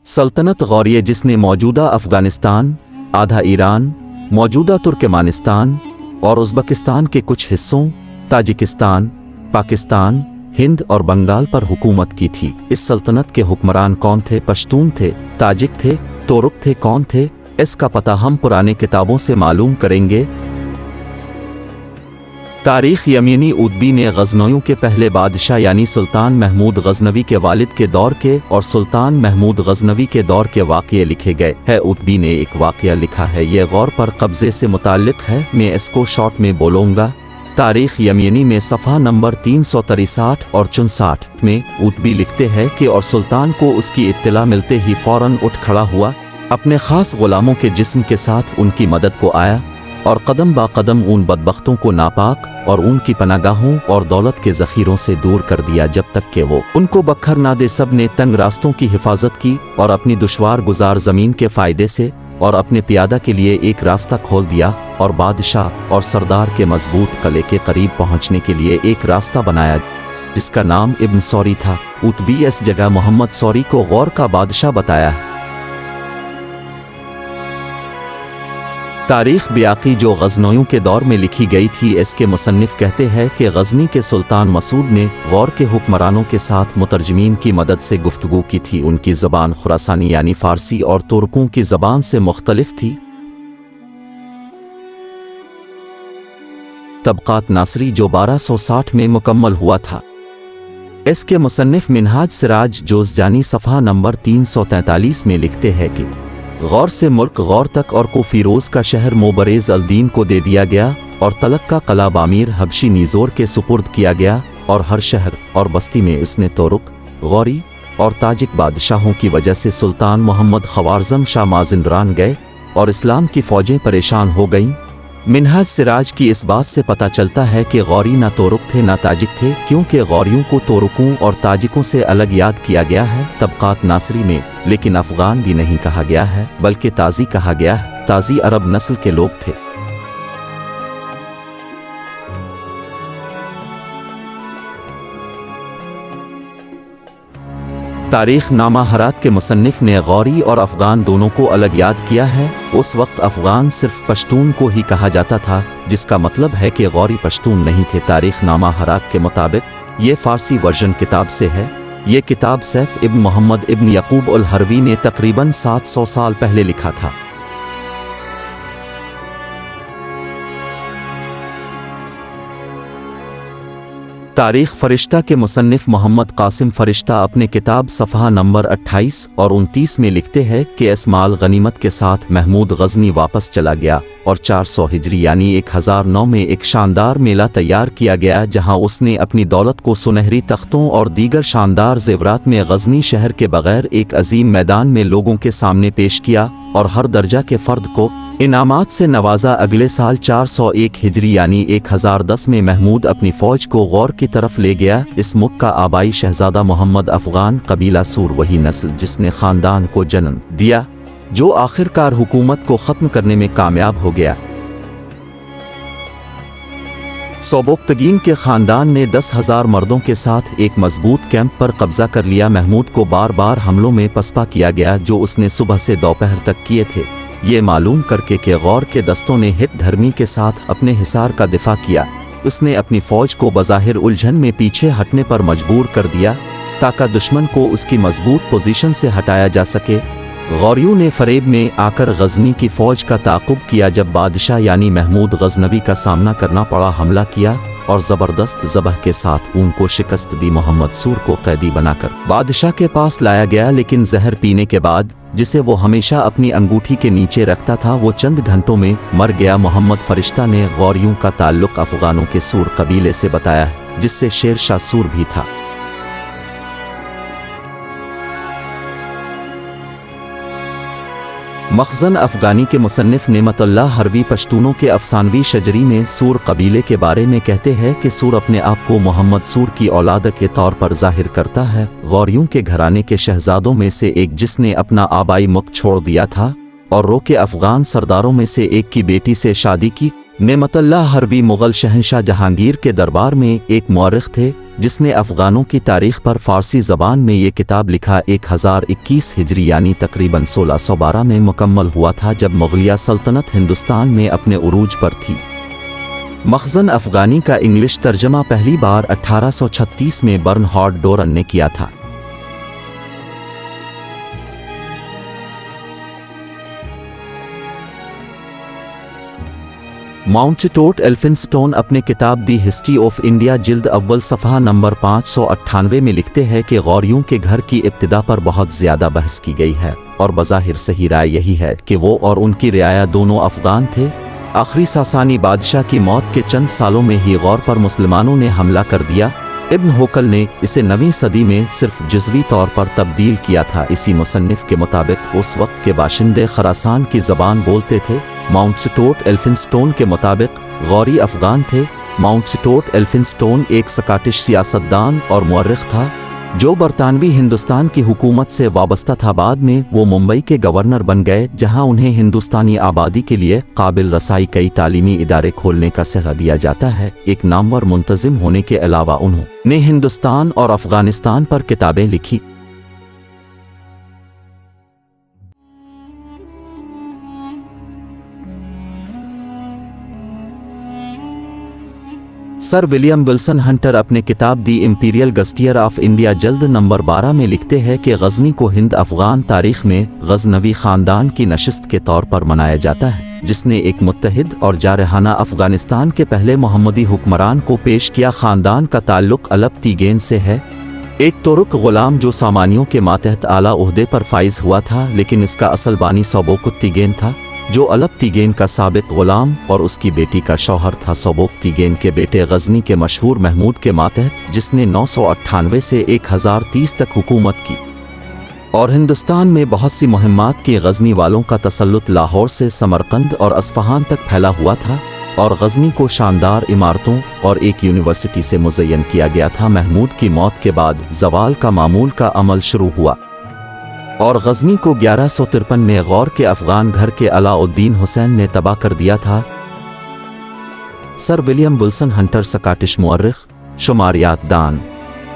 सल्तनत गौरिया जिसने मौजूदा अफ़गानिस्तान, आधा ईरान, मौजूदा तुर्कमानिस्तान और उज़्बेकिस्तान के कुछ हिस्सों, ताजिकिस्तान, पाकिस्तान, हिंद और बंगाल पर हुकूमत की थी। इस सल्तनत के हुक्मरान कौन थे? पश्तून थे, ताजिक थे, तुर्क थे, कौन थे? इसका पता हम पुराने किताबों से मालूम करेंगे। तारीख़ यमीनी उद्बी में गज़नवियों के पहले बादशाह यानी सुल्तान महमूद गज़नवी के वालिद के दौर के और सुल्तान महमूद गज़नवी के दौर के वाक़ये लिखे गए हैं। उद्बी ने एक वाक़या लिखा है, ये गौर पर कब्ज़े से मुताल्लिक़ है, मैं इसको शॉर्ट में बोलूँगा। तारीख़ यमीनी में सफ़ा नंबर 363 और 64 में उद्बी लिखते हैं कि और सुल्तान को उसकी इत्तला मिलते ही फ़ौरन उठ खड़ा हुआ, अपने ख़ास ग़ुलामों के जिस्म के साथ उनकी मदद को आया और कदम बा कदम उन बदबख्तों को नापाक और उनकी पनागाहों और दौलत के ज़ख़ीरों से दूर कर दिया जब तक कि वो उनको बख्तर ना दे। सब ने तंग रास्तों की हिफाजत की और अपनी दुश्वार गुजार ज़मीन के फ़ायदे से और अपने पियादा के लिए एक रास्ता खोल दिया और बादशाह और सरदार के मजबूत किले के करीब पहुंचने के लिए एक रास्ता बनाया जिसका नाम इब्न सौरी था। उतबी इस जगह मोहम्मद सौरी को गौर का बादशाह बताया है। तारीख़ बयाकी जो गज़नवियों के दौर में लिखी गई थी, इसके मुसन्निफ़ कहते हैं कि गज़नी के सुल्तान मसूद ने गौर के हुक्मरानों के साथ मुतरजमीन की मदद से गुफ्तगू की थी। उनकी ज़बान खुरासानी यानी फ़ारसी और तुर्कों की ज़बान से मुख्तलिफ थी। तबक़ात नासरी जो 1260 में मुकम्मल हुआ था। इसके मुसन्निफ़ मिन्हाज सिराज जोज़जानी सफ़हा नंबर 343 में लिखते हैं कि गौर से मुल्क गौर तक और को फ़िरोज़ का शहर मोबरेज़ अल-दीन को दे दिया गया और तलक का कला बामीर हबशी नीज़ोर के सुपुर्द किया गया और हर शहर और बस्ती में इसने तुर्क, गौरी और ताजिक बादशाहों की वजह से सुल्तान मोहम्मद ख़वारज़म शाह माज़िंदरान गए और इस्लाम की फ़ौजें परेशान हो गईं। मिन्हाज सिराज की इस बात से पता चलता है कि गौरी ना तुर्क थे ना ताजिक थे, क्योंकि गौरियों को तुर्कों और ताजिकों से अलग याद किया गया है तबक़ात नासरी में, लेकिन अफ़गान भी नहीं कहा गया है बल्कि ताज़ी कहा गया है। ताज़ी अरब नस्ल के लोग थे। तारीख़ नामा हरात के मुसन्निफ़ ने गौरी और अफ़गान दोनों को अलग याद किया है। उस वक्त अफ़गान सिर्फ पश्तून को ही कहा जाता था, जिसका मतलब है कि गौरी पश्तून नहीं थे। तारीख़ नामा हरात के मुताबिक ये फ़ारसी वर्जन किताब से है। ये किताब सैफ इब्न मोहम्मद इब्न यकूब अल हरवी ने तकरीबन 700 साल पहले लिखा था। तारीख़ फ़रिश्ता के मुसन्निफ़ मोहम्मद कासिम फ़रिश्ता अपने किताब सफ़हा नंबर 28 और 29 में लिखते हैं कि इस माल गनीमत के साथ महमूद गज़नी वापस चला गया और 400 हिजरी यानी 1009 में एक शानदार मेला तैयार किया गया जहां उसने अपनी दौलत को सुनहरी तख्तों और दीगर शानदार ज़ेवरात में गज़नी शहर के बगैर एक अजीम मैदान में लोगों के सामने पेश किया और हर दर्जा के फ़र्द को इनामात से नवाजा। अगले साल 401 हिजरी यानी 1010 में महमूद अपनी फ़ौज को गौर की तरफ ले गया। इस मुल्क का आबाई शहजादा मोहम्मद अफ़गान कबीला सूर वही नस्ल जिसने ख़ानदान को जन्म दिया जो आखिरकार हुकूमत को ख़त्म करने में कामयाब हो गया। सोबोक्तगीन के ख़ानदान ने 10,000 मर्दों के साथ एक मजबूत कैंप पर कब्ज़ा कर लिया। महमूद को बार बार हमलों में पसपा किया गया जो उसने सुबह से दोपहर तक किए थे। ये मालूम करके कि गौर के दस्तों ने हित धर्मी के साथ अपने हिसार का दिफा किया, उसने अपनी फ़ौज को बज़ाहिर उलझन में पीछे हटने पर मजबूर कर दिया ताकि दुश्मन को उसकी मजबूत पोजीशन से हटाया जा सके। गौरियों ने फ़रेब में आकर गज़नी की फ़ौज का ताक़ुब किया। जब बादशाह यानी महमूद गज़नवी का सामना करना पड़ा, हमला किया और ज़बरदस्त ज़बह के साथ उनको शिकस्त दी। मोहम्मद सूर को कैदी बनाकर बादशाह के पास लाया गया, लेकिन जहर पीने के बाद जिसे वो हमेशा अपनी अंगूठी के नीचे रखता था वो चंद घंटों में मर गया। मोहम्मद फ़रिश्ता ने गौरियों का ताल्लुक़ अफ़गानों के सूर कबीले से बताया है जिससे शेर शाह सूर भी था। मखज़न अफ़गानी के मुसन्निफ़ नेमतुल्लाह हरवी पश्तूनों के अफ़सानवी शजरी में सूर कबीले के बारे में कहते हैं कि सूर अपने आप को मोहम्मद सूर की औलाद के तौर पर ज़ाहिर करता है। गौरियों के घराने के शहजादों में से एक जिसने अपना आबाई मुल्क छोड़ दिया था और रोके अफ़गान सरदारों में से एक की बेटी से शादी की। नेमतुल्लाह हरवी मुग़ल शहंशाह जहांगीर के दरबार में एक मौरिख़ थे। جس نے افغانوں کی تاریخ پر فارسی زبان میں یہ کتاب لکھا 1021 ہجری یعنی تقریباً 1612 میں مکمل ہوا تھا جب مغلیہ سلطنت ہندوستان میں اپنے عروج پر تھی۔ مخزن افغانی کا انگلش ترجمہ پہلی بار 1836 میں برنہارڈ ڈورن نے کیا تھا۔ ماؤنٹ ٹوٹ ایلفنسٹون اپنے کتاب دی ہسٹری آف انڈیا جلد اول صفحہ نمبر 598 میں لکھتے ہیں کہ غوریوں کے گھر کی ابتدا پر بہت زیادہ بحث کی گئی ہے اور بظاہر صحیح رائے یہی ہے کہ وہ اور ان کی رعایا دونوں افغان تھے۔ آخری ساسانی بادشاہ کی موت کے چند سالوں میں ہی غور پر مسلمانوں نے حملہ کر دیا۔ ابن ہوکل نے اسے 9ویں صدی میں صرف جزوی طور پر تبدیل کیا تھا۔ اسی مصنف کے مطابق اس وقت کے باشندے خراسان کی زبان بولتے تھے۔ ماؤنٹ ٹوٹ ایلفنسٹون کے مطابق غوری افغان تھے۔ ماؤنٹ ٹوٹ ایلفنسٹون ایک سکاٹش سیاستدان اور مورخ تھا جو برطانوی ہندوستان کی حکومت سے وابستہ تھا۔ بعد میں وہ ممبئی کے گورنر بن گئے جہاں انہیں ہندوستانی آبادی کے لیے قابل رسائی کئی تعلیمی ادارے کھولنے کا سہرا دیا جاتا ہے۔ ایک نامور منتظم ہونے کے علاوہ انہوں نے ہندوستان اور افغانستان پر کتابیں لکھی۔ سر ولیم ولسن ہنٹر اپنے کتاب دی امپیریل گزٹیئر آف انڈیا جلد نمبر 12 میں لکھتے ہیں کہ غزنی کو ہند افغان تاریخ میں غزنوی خاندان کی نشست کے طور پر منایا جاتا ہے، جس نے ایک متحد اور جارحانہ افغانستان کے پہلے محمدی حکمران کو پیش کیا۔ خاندان کا تعلق الپ تیگین سے ہے، ایک ترک غلام جو سامانیوں کے ماتحت اعلیٰ عہدے پر فائز ہوا تھا، لیکن اس کا اصل بانی سوبوک تیگین تھا جو الپ تیگین کا سابق غلام اور اس کی بیٹی کا شوہر تھا۔ سوبوک تیگین کے بیٹے غزنی کے مشہور محمود کے ماتحت، جس نے 998 سے 1030 تک حکومت کی اور ہندوستان میں بہت سی مہمات کی، غزنی والوں کا تسلط لاہور سے سمرقند اور اصفہان تک پھیلا ہوا تھا اور غزنی کو شاندار عمارتوں اور ایک یونیورسٹی سے مزین کیا گیا تھا۔ محمود کی موت کے بعد زوال کا معمول کا عمل شروع ہوا اور غزنی کو 1153 میں غور کے افغان گھر کے علاء الدین حسین نے تباہ کر دیا تھا۔ سر ولیم ولسن ہنٹر سکاٹش مورخ، شماریات دان،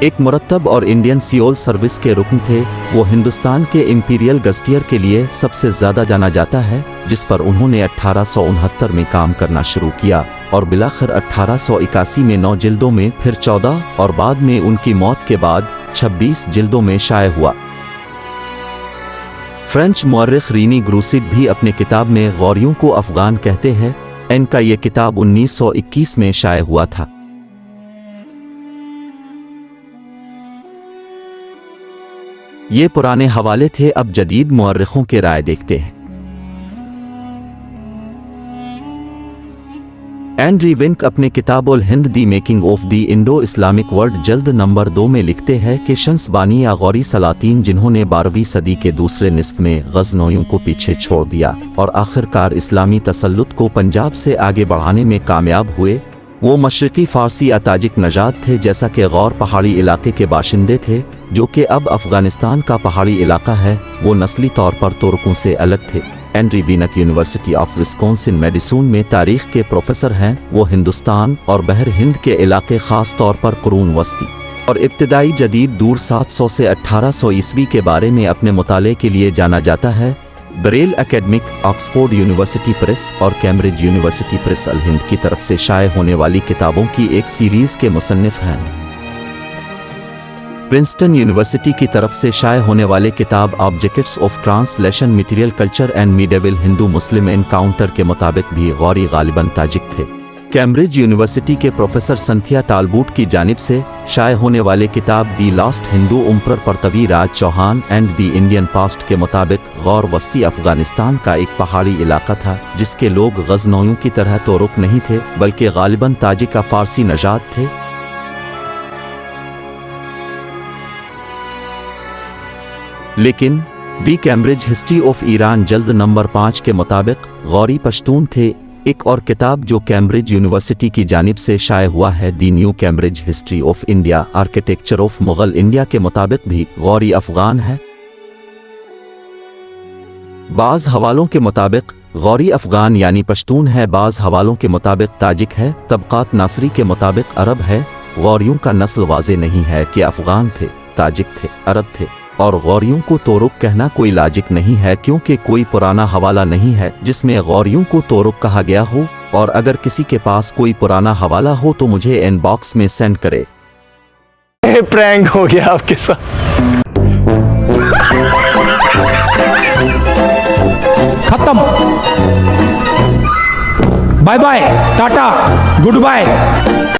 ایک مرتب اور انڈین سیول سروس کے رکن تھے۔ وہ ہندوستان کے امپیریل گزٹیئر کے لیے سب سے زیادہ جانا جاتا ہے، جس پر انہوں نے 1869 میں کام کرنا شروع کیا اور بلاخر 1881 میں 9 جلدوں میں، پھر 14 اور بعد میں ان کی موت کے بعد 26 جلدوں میں شائع ہوا۔ فرینچ مورخ رینی گروسٹ بھی اپنے کتاب میں غوریوں کو افغان کہتے ہیں۔ ان کا یہ کتاب 1921 میں شائع ہوا تھا۔ یہ پرانے حوالے تھے، اب جدید مورخوں کے رائے دیکھتے ہیں۔ اینڈری ونک اپنے کتاب Al Hind the making of the Indo Islamic world جلد نمبر 2 میں لکھتے ہیں کہ شمس بانی یا غوری سلاطین جنہوں نے 12ویں صدی کے دوسرے نصف میں غزنویوں کو پیچھے چھوڑ دیا اور آخر کار اسلامی تسلط کو پنجاب سے آگے بڑھانے میں کامیاب ہوئے، وہ مشرقی فارسی یا تاجک نژاد تھے، جیسا کہ غور پہاڑی علاقے کے باشندے تھے جو کہ اب افغانستان کا پہاڑی علاقہ ہے۔ وہ نسلی طور پر ترکوں سے الگ تھے۔ اینڈری وینک یونیورسٹی آف وسکونسن میڈیسون میں تاریخ کے پروفیسر ہیں۔ وہ ہندوستان اور بحر ہند کے علاقے، خاص طور پر قرون وسطی اور ابتدائی جدید دور 700 سے 1800 عیسوی کے بارے میں اپنے مطالعے کے لیے جانا جاتا ہے۔ Brill academic, Oxford University Press اور کیمبرج یونیورسٹی پریس الہند کی طرف سے شائع ہونے والی کتابوں کی ایک سیریز کے مصنف ہیں۔ پرنسٹن یونیورسٹی کی طرف سے شائع ہونے والے کتاب objects of translation material culture and medieval Hindu Muslim encounter کے مطابق بھی غوری غالباً تاجک تھے۔ کیمبرج یونیورسٹی کے پروفیسر سنتھیا ٹالبوٹ کی جانب سے شائع ہونے والے کتاب the last Hindu emperor Prithvi Raj Chauhan and the Indian past کے مطابق غور وسطی افغانستان کا ایک پہاڑی علاقہ تھا جس کے لوگ غزنویوں کی طرح ترک نہیں تھے بلکہ غالباً تاجک یا فارسی نژاد تھے۔ لیکن دی کیمبرج ہسٹری آف ایران جلد نمبر 5 کے مطابق غوری پشتون تھے۔ ایک اور کتاب جو کیمبرج یونیورسٹی کی جانب سے شائع ہوا ہے، the new Cambridge history of India architecture of Mughal India کے مطابق بھی غوری افغان ہے۔ بعض حوالوں کے مطابق غوری افغان یعنی پشتون ہے، بعض حوالوں کے مطابق تاجک ہے، طبقات ناصری کے مطابق عرب ہے، गौरियों का नस्ल वाजे नहीं है कि अफगान थे, ताजिक थे, अरब थे। और गौरियों को तोरुक कहना कोई लॉजिक नहीं है, क्योंकि कोई पुराना हवाला नहीं है जिसमें गौरियों को तोरुक कहा गया हो। और अगर किसी के पास कोई पुराना हवाला हो तो मुझे इनबॉक्स में सेंड करे। प्रैंक हो गया आपके साथ। खत्म, bye bye, tata, good bye.